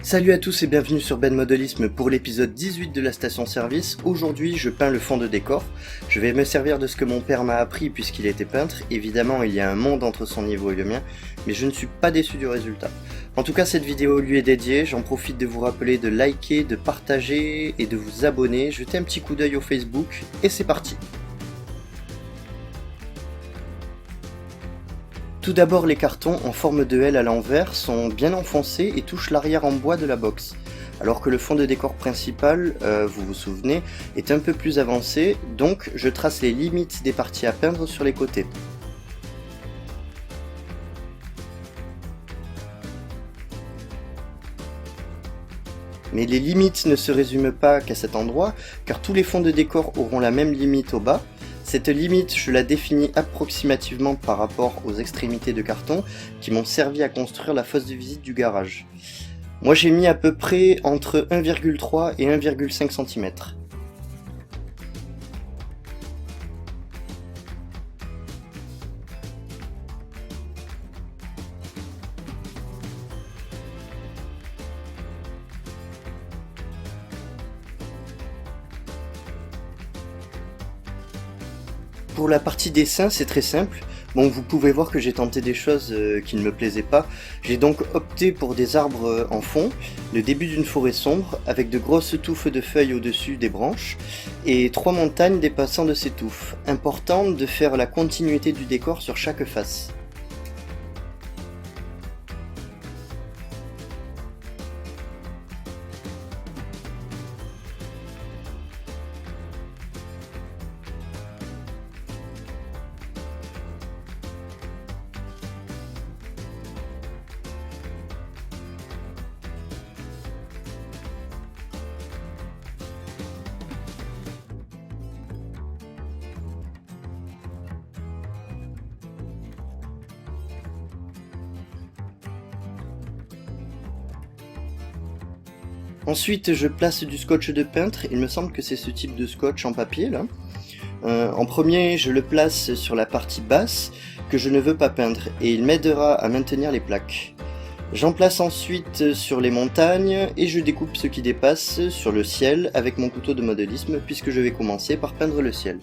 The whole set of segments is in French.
Salut à tous et bienvenue sur Ben Modelisme pour l'épisode 18 de la station service. Aujourd'hui je peins le fond de décor. Je vais me servir de ce que mon père m'a appris puisqu'il était peintre. Évidemment il y a un monde entre son niveau et le mien, mais je ne suis pas déçu du résultat. En tout cas cette vidéo lui est dédiée, j'en profite de vous rappeler de liker, de partager et de vous abonner. Jetez un petit coup d'œil au Facebook et c'est parti. Tout d'abord, les cartons en forme de L à l'envers sont bien enfoncés et touchent l'arrière en bois de la box, alors que le fond de décor principal, vous vous souvenez, est un peu plus avancé, donc je trace les limites des parties à peindre sur les côtés. Mais les limites ne se résument pas qu'à cet endroit, car tous les fonds de décor auront la même limite au bas. Cette limite, je la définis approximativement par rapport aux extrémités de carton qui m'ont servi à construire la fosse de visite du garage. Moi j'ai mis à peu près entre 1,3 et 1,5 cm. Pour la partie dessin, c'est très simple. Bon, vous pouvez voir que j'ai tenté des choses qui ne me plaisaient pas. J'ai donc opté pour des arbres en fond, le début d'une forêt sombre, avec de grosses touffes de feuilles au-dessus des branches, et 3 montagnes dépassant de ces touffes. Important de faire la continuité du décor sur chaque face. Ensuite, je place du scotch de peintre, il me semble que c'est ce type de scotch en papier là. En premier, je le place sur la partie basse que je ne veux pas peindre et il m'aidera à maintenir les plaques. J'en place ensuite sur les montagnes et je découpe ce qui dépasse sur le ciel avec mon couteau de modélisme puisque je vais commencer par peindre le ciel.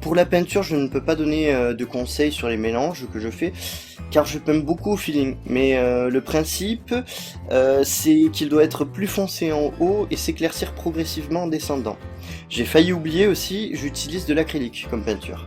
Pour la peinture, je ne peux pas donner de conseils sur les mélanges que je fais, car je peins beaucoup au feeling. Mais le principe, c'est qu'il doit être plus foncé en haut et s'éclaircir progressivement en descendant. J'ai failli oublier aussi, j'utilise de l'acrylique comme peinture.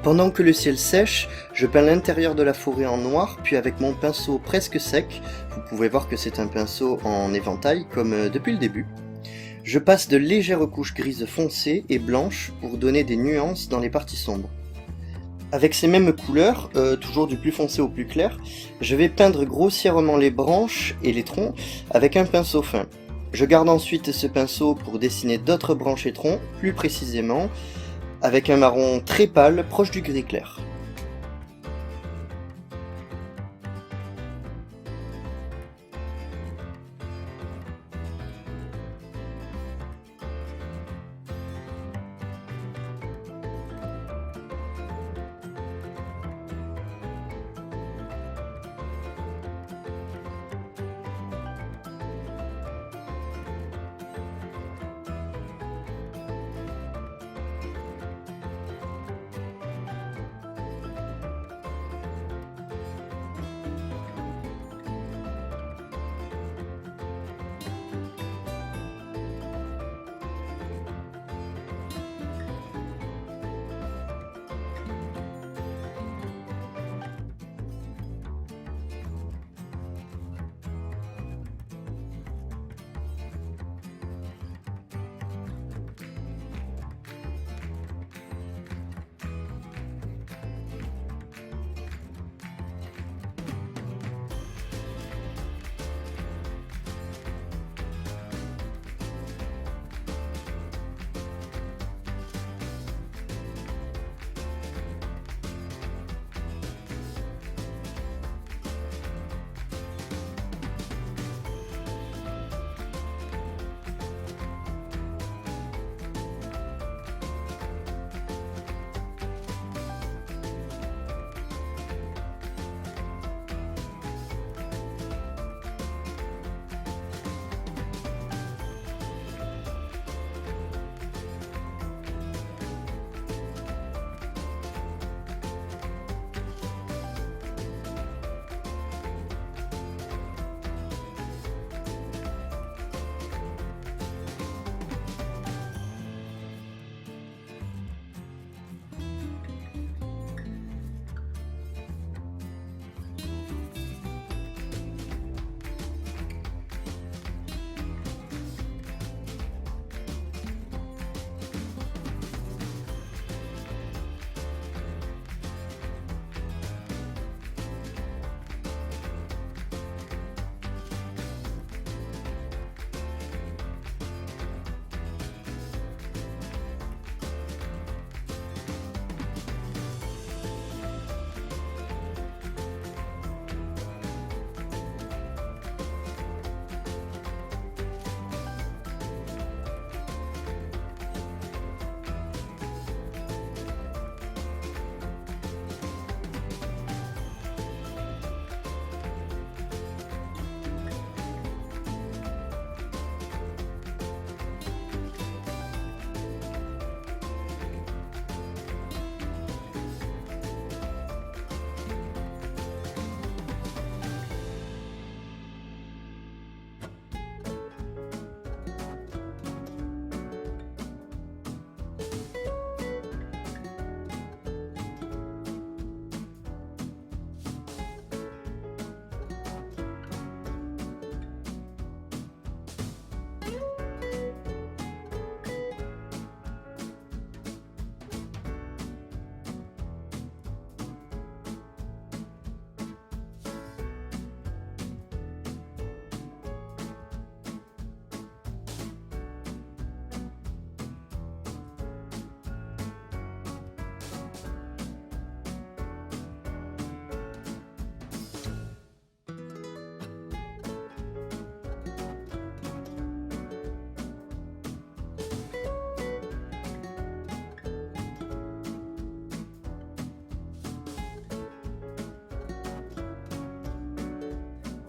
Pendant que le ciel sèche, je peins l'intérieur de la forêt en noir, puis avec mon pinceau presque sec, vous pouvez voir que c'est un pinceau en éventail comme depuis le début, je passe de légères couches grises foncées et blanches pour donner des nuances dans les parties sombres. Avec ces mêmes couleurs, toujours du plus foncé au plus clair, je vais peindre grossièrement les branches et les troncs avec un pinceau fin. Je garde ensuite ce pinceau pour dessiner d'autres branches et troncs, plus précisément, avec un marron très pâle proche du gris clair.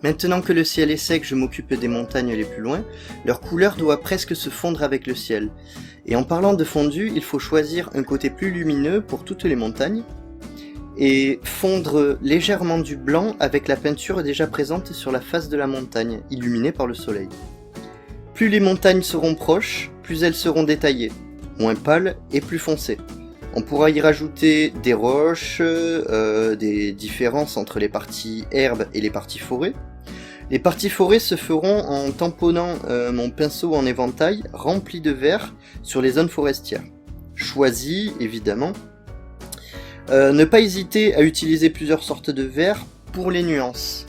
Maintenant que le ciel est sec, je m'occupe des montagnes les plus loin. Leur couleur doit presque se fondre avec le ciel. Et en parlant de fondu, il faut choisir un côté plus lumineux pour toutes les montagnes et fondre légèrement du blanc avec la peinture déjà présente sur la face de la montagne, illuminée par le soleil. Plus les montagnes seront proches, plus elles seront détaillées, moins pâles et plus foncées. On pourra y rajouter des roches, des différences entre les parties herbes et les parties forêt. Les parties forêt se feront en tamponnant mon pinceau en éventail rempli de vert sur les zones forestières. Choisis, évidemment. Ne pas hésiter à utiliser plusieurs sortes de vert pour les nuances.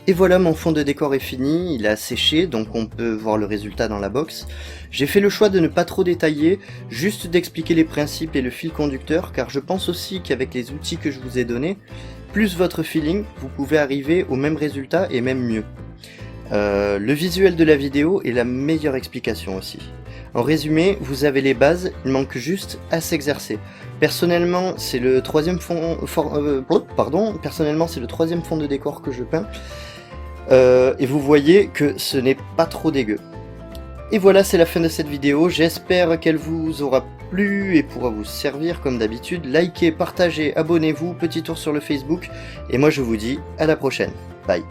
Et voilà, mon fond de décor est fini, il a séché, donc on peut voir le résultat dans la box. J'ai fait le choix de ne pas trop détailler, juste d'expliquer les principes et le fil conducteur, car je pense aussi qu'avec les outils que je vous ai donnés, plus votre feeling, vous pouvez arriver au même résultat et même mieux. Le visuel de la vidéo est la meilleure explication aussi. En résumé, vous avez les bases, il manque juste à s'exercer. Personnellement, c'est le troisième fond de décor que je peins. Et vous voyez que ce n'est pas trop dégueu. Et voilà, c'est la fin de cette vidéo, j'espère qu'elle vous aura plu et pourra vous servir comme d'habitude. Likez, partagez, abonnez-vous, petit tour sur le Facebook, et moi je vous dis à la prochaine. Bye.